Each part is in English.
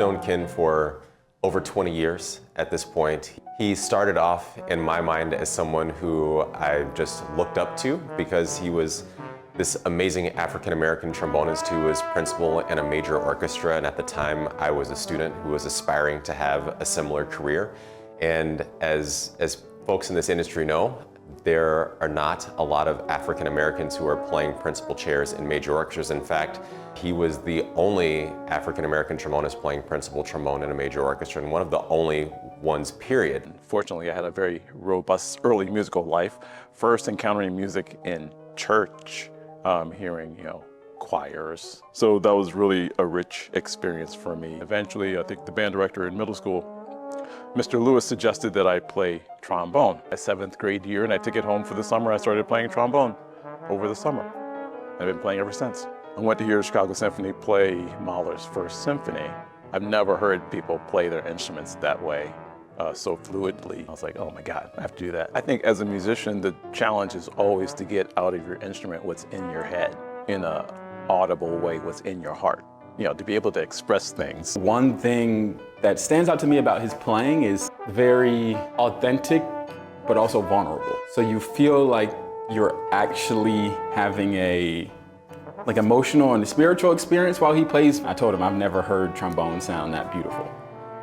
known Ken for over 20 years at this point. He started off in my mind as someone who I just looked up to because he was this amazing African-American trombonist who was principal in a major orchestra, and at the time I was a student who was aspiring to have a similar career. And as folks in this industry know, there are not a lot of African Americans who are playing principal chairs in major orchestras. In fact, he was the only African American trombonist playing principal trombone in a major orchestra, and one of the only ones, period. Fortunately, I had a very robust early musical life. First encountering music in church, hearing, choirs. So that was really a rich experience for me. Eventually, I think the band director in middle school, Mr. Lewis, suggested that I play trombone. My 7th grade year, and I took it home for the summer. I started playing trombone over the summer. I've been playing ever since. I went to hear Chicago Symphony play Mahler's First Symphony. I've never heard people play their instruments that way, so fluidly. I was like, oh my God, I have to do that. I think as a musician, the challenge is always to get out of your instrument what's in your head, in an audible way, what's in your heart. To be able to express things. One thing that stands out to me about his playing is very authentic, but also vulnerable. So you feel like you're actually having a emotional and spiritual experience while he plays. I told him I've never heard trombone sound that beautiful.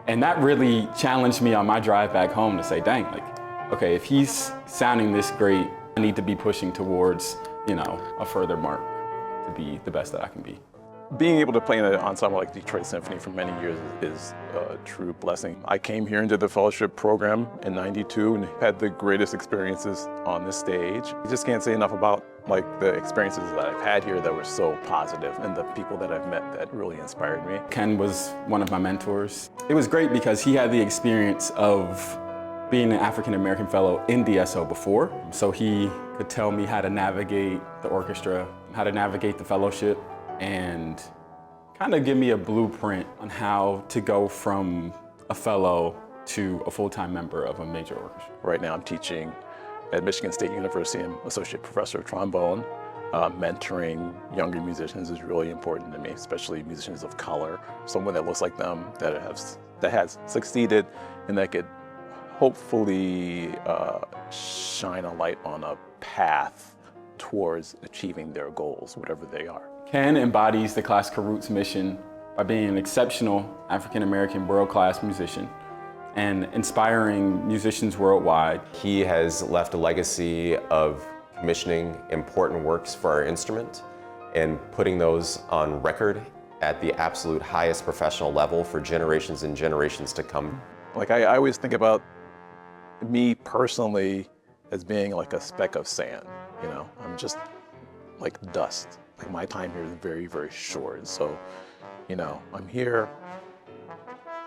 And that really challenged me on my drive back home to say, dang, okay, if he's sounding this great, I need to be pushing towards, a further mark to be the best that I can be. Being able to play in an ensemble like Detroit Symphony for many years is a true blessing. I came here into the fellowship program in '92 and had the greatest experiences on this stage. I just can't say enough about the experiences that I've had here that were so positive, and the people that I've met that really inspired me. Ken was one of my mentors. It was great because he had the experience of being an African American fellow in DSO before, so he could tell me how to navigate the orchestra, how to navigate the fellowship, and kind of give me a blueprint on how to go from a fellow to a full-time member of a major orchestra. Right now I'm teaching at Michigan State University. I'm associate professor of trombone. Mentoring younger musicians is really important to me, especially musicians of color, someone that looks like them, that has succeeded, and that could hopefully shine a light on a path towards achieving their goals, whatever they are. Ken embodies the Classical Roots mission by being an exceptional African-American world-class musician and inspiring musicians worldwide. He has left a legacy of commissioning important works for our instrument and putting those on record at the absolute highest professional level for generations and generations to come. I always think about me personally as being like a speck of sand. I'm just like dust. My time here is very, very short. So, I'm here,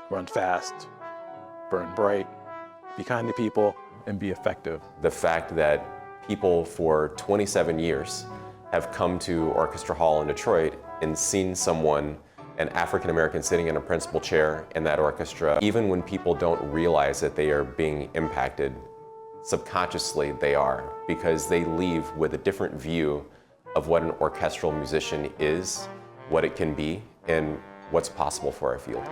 run fast, burn bright, be kind to people, and be effective. The fact that people for 27 years have come to Orchestra Hall in Detroit and seen someone, an African American, sitting in a principal chair in that orchestra, even when people don't realize that they are being impacted, subconsciously they are, because they leave with a different view of what an orchestral musician is, what it can be, and what's possible for our field.